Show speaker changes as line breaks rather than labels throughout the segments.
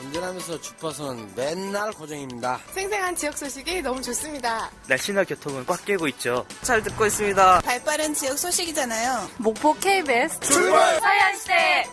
운전하면서 주파수는 맨날 고정입니다.
생생한 지역 소식이 너무 좋습니다.
날씨나 교통은 꽉 깨고 있죠.
잘 듣고 있습니다.
발빠른 지역 소식이잖아요.
목포 KBS
출발!
서해안시대.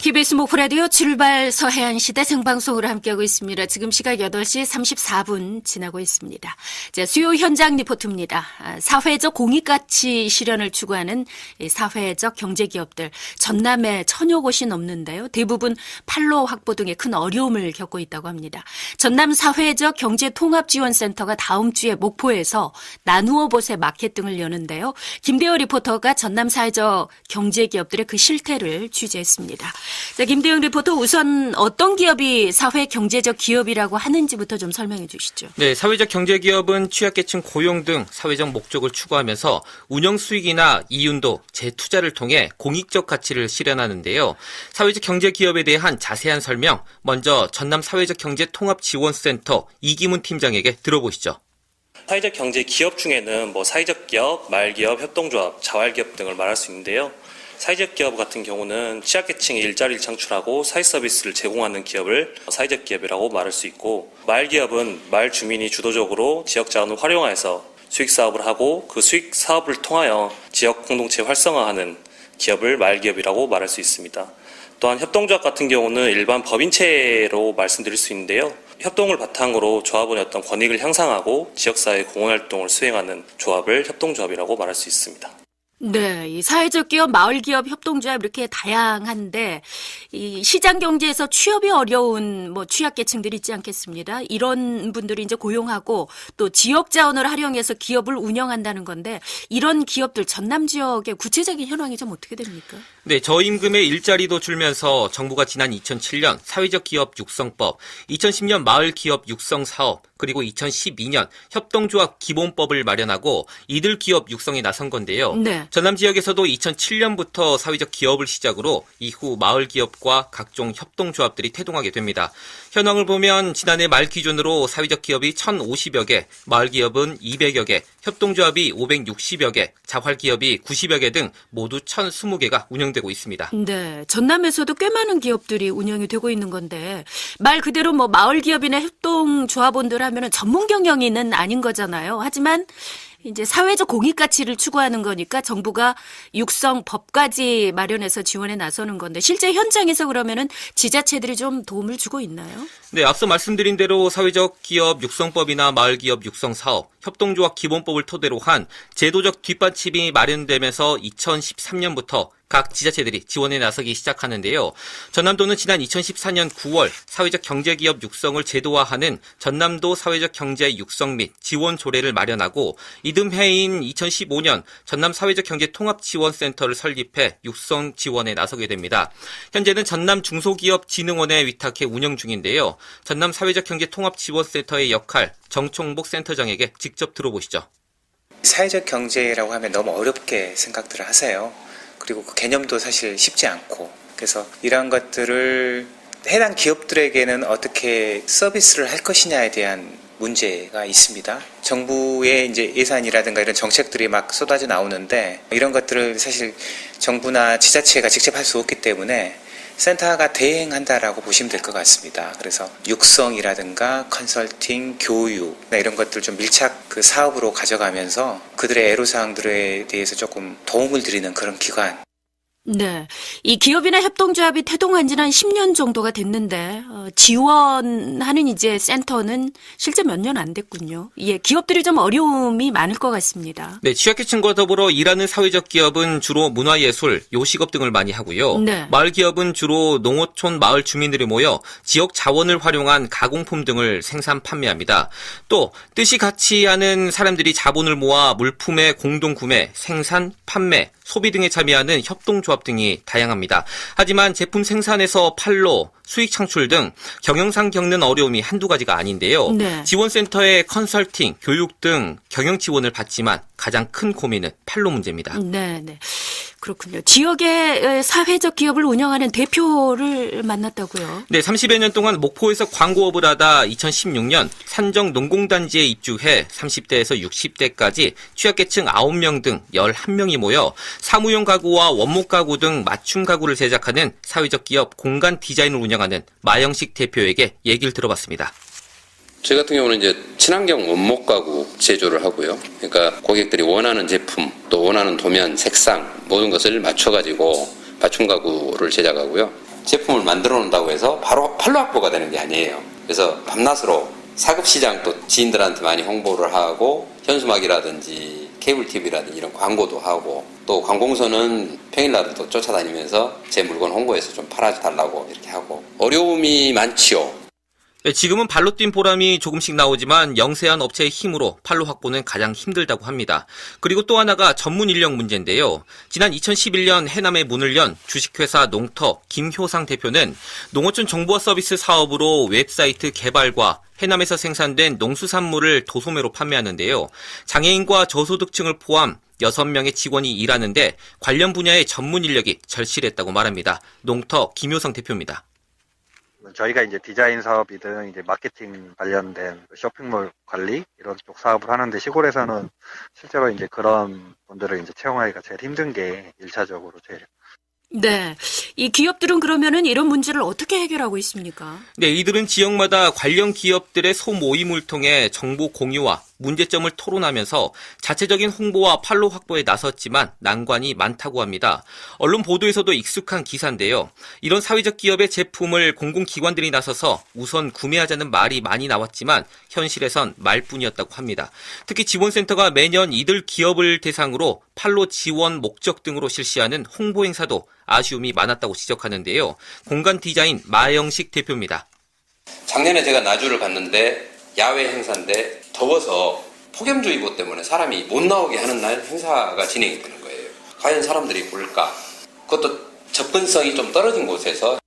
KBS 목포 라디오 출발 서해안시대 생방송으로 함께하고 있습니다. 지금 시각 8시 34분 지나고 있습니다. 자, 수요 현장 리포트입니다. 사회적 공익가치 실현을 추구하는 사회적 경제기업들 전남에 1000여 곳이 넘는데요. 대부분 판로 확보 등의 큰 어려움을 겪고 있다고 합니다. 전남 사회적 경제통합지원센터가 다음 주에 목포에서 나누어 보세 마켓 등을 여는데요. 김대호 리포터가 전남 사회적 경제기업들의 그 실태를 취재했습니다. 자, 김대영 리포터, 우선 어떤 기업이 사회 경제적 기업이라고 하는지부터 좀 설명해 주시죠.
네, 사회적 경제기업은 취약계층 고용 등 사회적 목적을 추구하면서 운영 수익이나 이윤도, 재투자를 통해 공익적 가치를 실현하는데요. 사회적 경제기업에 대한 자세한 설명, 먼저 전남 사회적 경제통합지원센터 이기문 팀장에게 들어보시죠.
사회적 경제 기업 중에는 사회적 기업, 말기업, 협동조합, 자활기업 등을 말할 수 있는데요. 사회적 기업 같은 경우는 취약계층의 일자리를 창출하고 사회 서비스를 제공하는 기업을 사회적 기업이라고 말할 수 있고, 말기업은 마을 주민이 주도적으로 지역 자원을 활용해서 수익 사업을 하고 그 수익 사업을 통하여 지역 공동체 활성화하는 기업을 말기업이라고 말할 수 있습니다. 또한 협동조합 같은 경우는 일반 법인체로 말씀드릴 수 있는데요. 협동을 바탕으로 조합원의 어떤 권익을 향상하고 지역사회 공헌활동을 수행하는 조합을 협동조합이라고 말할 수 있습니다.
네, 이 사회적 기업, 마을 기업, 협동조합 이렇게 다양한데 이 시장 경제에서 취업이 어려운 취약계층들이 있지 않겠습니다. 이런 분들이 이제 고용하고 또 지역 자원을 활용해서 기업을 운영한다는 건데, 이런 기업들 전남 지역의 구체적인 현황이 좀 어떻게 됩니까?
네, 저임금의 일자리도 줄면서 정부가 지난 2007년 사회적 기업 육성법, 2010년 마을 기업 육성 사업, 그리고 2012년 협동조합 기본법을 마련하고 이들 기업 육성에 나선 건데요.
네.
전남 지역에서도 2007년부터 사회적 기업을 시작으로 이후 마을 기업과 각종 협동조합들이 태동하게 됩니다. 현황을 보면 지난해 말 기준으로 사회적 기업이 1,050여 개, 마을 기업은 200여 개, 협동조합이 560여 개, 자활 기업이 90여 개 등 모두 1,020개가 운영되고 있습니다.
네, 전남에서도 꽤 많은 기업들이 운영이 되고 있는 건데, 말 그대로 마을 기업이나 협동조합원들 하면은 전문 경영인은 아닌 거잖아요. 하지만 이제 사회적 공익 가치를 추구하는 거니까 정부가 육성법까지 마련해서 지원에 나서는 건데, 실제 현장에서 그러면은 지자체들이 좀 도움을 주고 있나요?
네, 앞서 말씀드린 대로 사회적 기업 육성법이나 마을 기업 육성 사업, 협동조합 기본법을 토대로 한 제도적 뒷받침이 마련되면서 2013년부터 각 지자체들이 지원에 나서기 시작하는데요. 전남도는 지난 2014년 9월 사회적 경제기업 육성을 제도화하는 전남도 사회적 경제 육성 및 지원 조례를 마련하고, 이듬해인 2015년 전남 사회적 경제 통합지원센터를 설립해 육성 지원에 나서게 됩니다. 현재는 전남 중소기업진흥원에 위탁해 운영 중인데요. 전남 사회적 경제 통합지원센터의 역할, 정총복 센터장에게 직접 들어보시죠.
사회적 경제라고 하면 너무 어렵게 생각들을 하세요. 그리고 그 개념도 사실 쉽지 않고, 그래서 이러한 것들을 해당 기업들에게는 어떻게 서비스를 할 것이냐에 대한 문제가 있습니다. 정부의 이제 예산이라든가 이런 정책들이 막 쏟아져 나오는데, 이런 것들을 사실 정부나 지자체가 직접 할 수 없기 때문에 센터가 대행한다라고 보시면 될 것 같습니다. 그래서 육성이라든가 컨설팅, 교육 이런 것들 좀 밀착 그 사업으로 가져가면서 그들의 애로사항들에 대해서 조금 도움을 드리는 그런 기관.
네, 이 기업이나 협동조합이 태동한 지는 한 10년 정도가 됐는데 지원하는 이제 센터는 실제 몇 년 안 됐군요. 예, 기업들이 좀 어려움이 많을 것 같습니다.
네, 취약계층과 더불어 일하는 사회적 기업은 주로 문화예술, 요식업 등을 많이 하고요.
네.
마을 기업은 주로 농어촌 마을 주민들이 모여 지역 자원을 활용한 가공품 등을 생산 판매합니다. 또 뜻이 같이 하는 사람들이 자본을 모아 물품의 공동구매, 생산, 판매, 소비 등에 참여하는 협동조합 등이 다양합니다. 하지만 제품 생산에서 판로, 수익 창출 등 경영상 겪는 어려움이 한두 가지가 아닌데요.
네.
지원센터의 컨설팅, 교육 등 경영 지원을 받지만 가장 큰 고민은 판로 문제입니다.
네. 그렇군요. 지역의 사회적 기업을 운영하는 대표를 만났다고요?
네, 30여 년 동안 목포에서 광고업을 하다 2016년 산정 농공단지에 입주해 30대에서 60대까지 취약계층 9명 등 11명이 모여 사무용 가구와 원목 가구 등 맞춤 가구를 제작하는 사회적 기업 공간 디자인을 운영하는 마영식 대표에게 얘기를 들어봤습니다.
저희 같은 경우는 이제 친환경 원목 가구 제조를 하고요. 그러니까 고객들이 원하는 제품, 또 원하는 도면, 색상 모든 것을 맞춰가지고 맞춤 가구를 제작하고요. 제품을 만들어 놓는다고 해서 바로 판로 확보가 되는 게 아니에요. 그래서 밤낮으로 사급 시장 또 지인들한테 많이 홍보를 하고 현수막이라든지 케이블 TV라든지 이런 광고도 하고 또 관공서는 평일날도 쫓아다니면서 제 물건 홍보해서 좀 팔아달라고 이렇게 하고 어려움이 많지요.
네, 지금은 발로 뛴 보람이 조금씩 나오지만 영세한 업체의 힘으로 판로 확보는 가장 힘들다고 합니다. 그리고 또 하나가 전문 인력 문제인데요. 지난 2011년 해남에 문을 연 주식회사 농터 김효상 대표는 농어촌 정보화 서비스 사업으로 웹사이트 개발과 해남에서 생산된 농수산물을 도소매로 판매하는데요. 장애인과 저소득층을 포함 6명의 직원이 일하는데 관련 분야의 전문 인력이 절실했다고 말합니다. 농터 김효상 대표입니다.
저희가 이제 디자인 사업이든 이제 마케팅 관련된 쇼핑몰 관리 이런 쪽 사업을 하는데 시골에서는 실제로 이제 그런 분들을 이제 채용하기가 제일 힘든 게 1차적으로 제일.
네. 이 기업들은 그러면은 이런 문제를 어떻게 해결하고 있습니까?
네, 이들은 지역마다 관련 기업들의 소모임을 통해 정보 공유와 문제점을 토론하면서 자체적인 홍보와 판로 확보에 나섰지만 난관이 많다고 합니다. 언론 보도에서도 익숙한 기사인데요. 이런 사회적 기업의 제품을 공공기관들이 나서서 우선 구매하자는 말이 많이 나왔지만 현실에선 말뿐이었다고 합니다. 특히 지원센터가 매년 이들 기업을 대상으로 판로 지원 목적 등으로 실시하는 홍보 행사도 아쉬움이 많았다고 지적하는데요. 공간 디자인 마영식 대표입니다.
작년에 제가 나주를 갔는데 야외 행사인데 더워서 폭염주의보 때문에 사람이 못 나오게 하는 날 행사가 진행이 되는 거예요. 과연 사람들이 볼까? 그것도 접근성이 좀 떨어진 곳에서.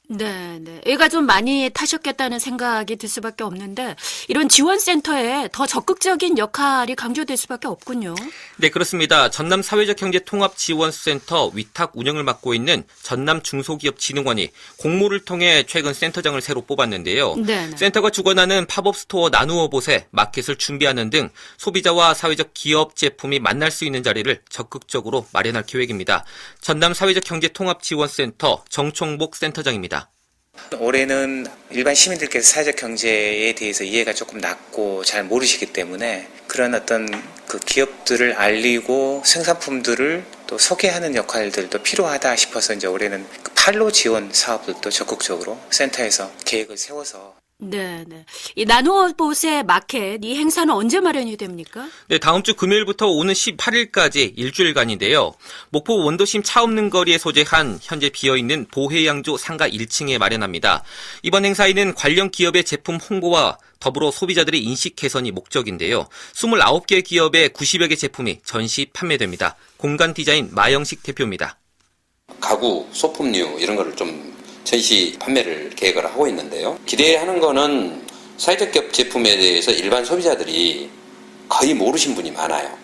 네. 애가 좀 많이 타셨겠다는 생각이 들 수밖에 없는데 이런 지원센터에 더 적극적인 역할이 강조될 수밖에 없군요.
네, 그렇습니다. 전남 사회적경제통합지원센터 위탁 운영을 맡고 있는 전남중소기업진흥원이 공모를 통해 최근 센터장을 새로 뽑았는데요.
네네.
센터가 주관하는 팝업 스토어 나누어 보세 마켓을 준비하는 등 소비자와 사회적 기업 제품이 만날 수 있는 자리를 적극적으로 마련할 계획입니다. 전남 사회적경제통합지원센터 정총복 센터장입니다.
올해는 일반 시민들께서 사회적 경제에 대해서 이해가 조금 낮고 잘 모르시기 때문에 그런 어떤 그 기업들을 알리고 생산품들을 또 소개하는 역할들도 필요하다 싶어서 이제 올해는 그 판로 지원 사업들도 적극적으로 센터에서 계획을 세워서.
네. 이 나누어 보세 마켓 이 행사는 언제 마련이 됩니까?
네, 다음 주 금요일부터 오는 18일까지 일주일간인데요. 목포 원도심 차 없는 거리에 소재한 현재 비어있는 보혜양조 상가 1층에 마련합니다. 이번 행사에는 관련 기업의 제품 홍보와 더불어 소비자들의 인식 개선이 목적인데요. 29개 기업의 90여 개 제품이 전시 판매됩니다. 공간 디자인 마영식 대표입니다.
가구, 소품류 이런 거를 좀 전시 판매를 계획을 하고 있는데요. 기대하는 거는 사회적 기업 제품에 대해서 일반 소비자들이 거의 모르신 분이 많아요.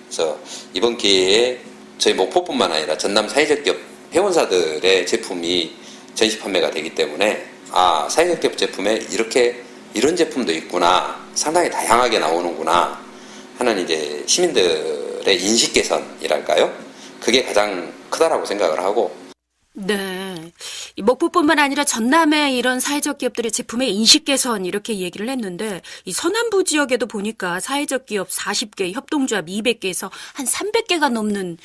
그래서 이번 기회에 저희 목포뿐만 아니라 전남 사회적 기업 회원사들의 제품이 전시 판매가 되기 때문에 사회적 기업 제품에 이런 제품도 있구나, 상당히 다양하게 나오는구나 하는 이제 시민들의 인식 개선이랄까요? 그게 가장 크다라고 생각을 하고.
네. 이 목포뿐만 아니라 전남의 이런 사회적 기업들의 제품의 인식 개선 이렇게 얘기를 했는데 이 서남부 지역에도 보니까 사회적 기업 40개, 협동조합 200개에서 한 300개가 넘는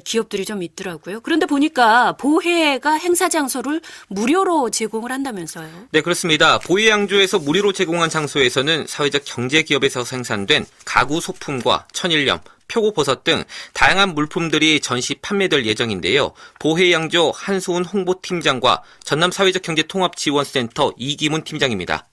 기업들이 좀 있더라고요. 그런데 보니까 보혜가 행사 장소를 무료로 제공을 한다면서요.
네, 그렇습니다. 보혜양조에서 무료로 제공한 장소에서는 사회적 경제기업에서 생산된 가구 소품과 천일염, 표고버섯 등 다양한 물품들이 전시 판매될 예정인데요. 보혜양조 한수훈 홍보팀장과 전남사회적경제통합지원센터 이기문 팀장입니다.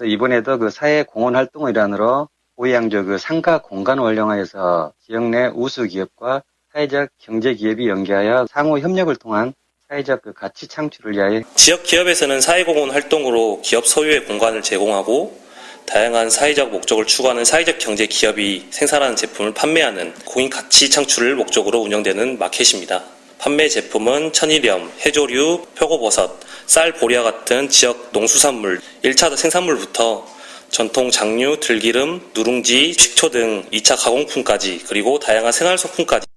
이번에도 그 사회 공헌 활동의 일환으로 보혜양조 그 상가 공간을 활용하여서 지역 내 우수 기업과 사회적 경제 기업이 연계하여 상호 협력을 통한 사회적 그 가치 창출을 위하여
지역 기업에서는 사회공헌 활동으로 기업 소유의 공간을 제공하고 다양한 사회적 목적을 추구하는 사회적 경제 기업이 생산하는 제품을 판매하는 공인 가치 창출을 목적으로 운영되는 마켓입니다. 판매 제품은 천일염, 해조류, 표고버섯, 쌀, 보리와 같은 지역 농수산물, 1차 생산물부터 전통 장류, 들기름, 누룽지, 식초 등 2차 가공품까지 그리고 다양한 생활소품까지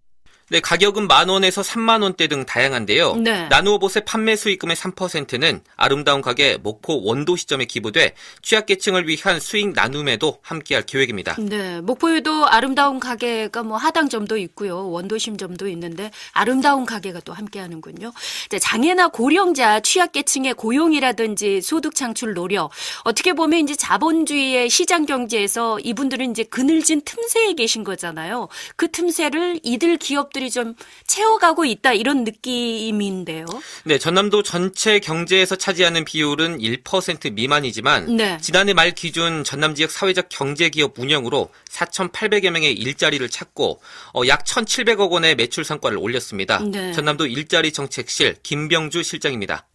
네, 가격은 10,000원에서 30,000원대 등 다양한데요.
네.
나누어봇의 판매 수익금의 3%는 아름다운 가게 목포 원도 시점에 기부돼 취약계층을 위한 수익 나눔에도 함께할 계획입니다.
네, 목포에도 아름다운 가게가 뭐 하당점도 있고요. 원도심점도 있는데 아름다운 가게가 또 함께하는군요. 장애나 고령자 취약계층의 고용이라든지 소득 창출 노력, 어떻게 보면 이제 자본주의의 시장 경제에서 이분들은 이제 그늘진 틈새에 계신 거잖아요. 그 틈새를 이들 기업들이 좀 채워가고 있다 이런 느낌인데요.
네, 전남도 전체 경제에서 차지하는 비율은 1% 미만이지만
네.
지난해 말 기준 전남 지역 사회적 경제기업 운영으로 4,800여 명의 일자리를 찾고 약 1,700억 원의 매출 성과를 올렸습니다.
네.
전남도 일자리 정책실 김병주 실장입니다.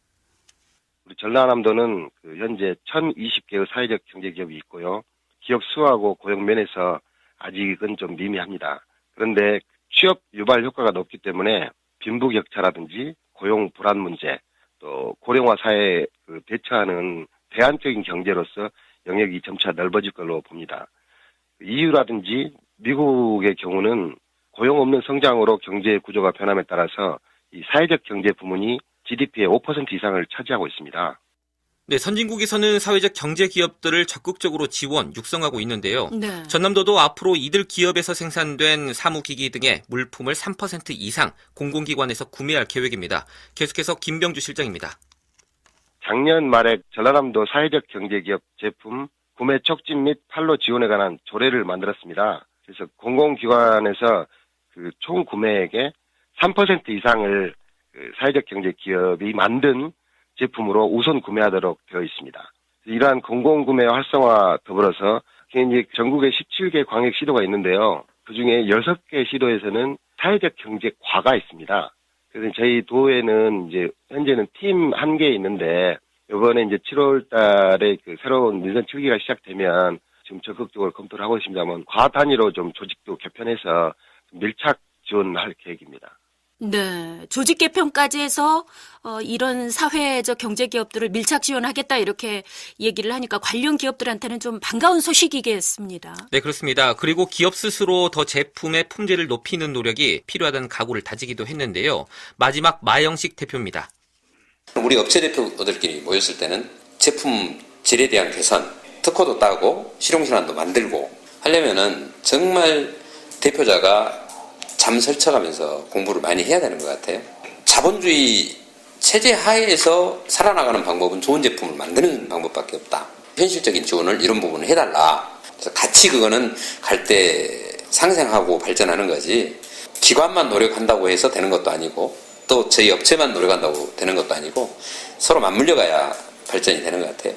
우리 전라남도는 현재 1,020개의 사회적 경제기업이 있고요. 기업 수하고 고용 면에서 아직은 좀 미미합니다. 그런데 취업 유발 효과가 높기 때문에 빈부격차라든지 고용 불안 문제, 또 고령화 사회에 대처하는 대안적인 경제로서 영역이 점차 넓어질 걸로 봅니다. EU라든지 미국의 경우는 고용 없는 성장으로 경제 구조가 변함에 따라서 이 사회적 경제 부문이 GDP의 5% 이상을 차지하고 있습니다.
네, 선진국에서는 사회적 경제 기업들을 적극적으로 지원, 육성하고 있는데요.
네.
전남도도 앞으로 이들 기업에서 생산된 사무기기 등의 물품을 3% 이상 공공기관에서 구매할 계획입니다. 계속해서 김병주 실장입니다.
작년 말에 전라남도 사회적 경제기업 제품 구매 촉진 및 판로 지원에 관한 조례를 만들었습니다. 그래서 공공기관에서 총 구매액의 3% 이상을 사회적 경제기업이 만든 제품으로 우선 구매하도록 되어 있습니다. 이러한 공공구매 활성화 더불어서 이제 전국에 17개 광역시도가 있는데요. 그중에 6개 시도에서는 사회적 경제과가 있습니다. 그래서 저희 도에는 이제 현재는 팀 1개 있는데 이번에 이제 7월 달에 새로운 민선 7기가 시작되면 지금 적극적으로 검토를 하고 있습니다만 과 단위로 좀 조직도 개편해서 밀착 지원할 계획입니다.
네, 조직 개편까지 해서 이런 사회적 경제 기업들을 밀착 지원하겠다 이렇게 얘기를 하니까 관련 기업들한테는 좀 반가운 소식이겠습니다.
네, 그렇습니다. 그리고 기업 스스로 더 제품의 품질을 높이는 노력이 필요하다는 각오를 다지기도 했는데요. 마지막 마영식 대표입니다.
우리 업체 대표들끼리 모였을 때는 제품 질에 대한 개선, 특허도 따고 실용신안도 만들고 하려면은 정말 대표자가 잠 설쳐가면서 공부를 많이 해야 되는 것 같아요. 자본주의 체제 하에서 살아나가는 방법은 좋은 제품을 만드는 방법밖에 없다. 현실적인 지원을 이런 부분을 해달라. 그래서 같이 그거는 갈 때 상생하고 발전하는 거지. 기관만 노력한다고 해서 되는 것도 아니고 또 저희 업체만 노력한다고 되는 것도 아니고 서로 맞물려 가야 발전이 되는 것 같아요.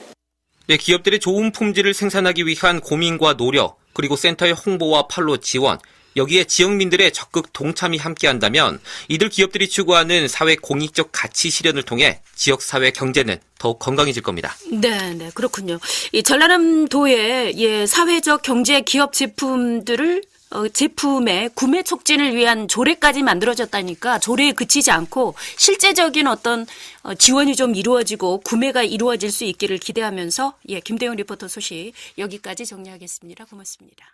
네, 기업들의 좋은 품질을 생산하기 위한 고민과 노력, 그리고 센터의 홍보와 판로 지원, 여기에 지역민들의 적극 동참이 함께한다면 이들 기업들이 추구하는 사회 공익적 가치 실현을 통해 지역사회 경제는 더욱 건강해질 겁니다.
네, 그렇군요. 이 전라남도의 사회적 경제 기업 제품들을 제품의 구매 촉진을 위한 조례까지 만들어졌다니까 조례에 그치지 않고 실제적인 어떤 지원이 좀 이루어지고 구매가 이루어질 수 있기를 기대하면서 김대훈 리포터 소식 여기까지 정리하겠습니다. 고맙습니다.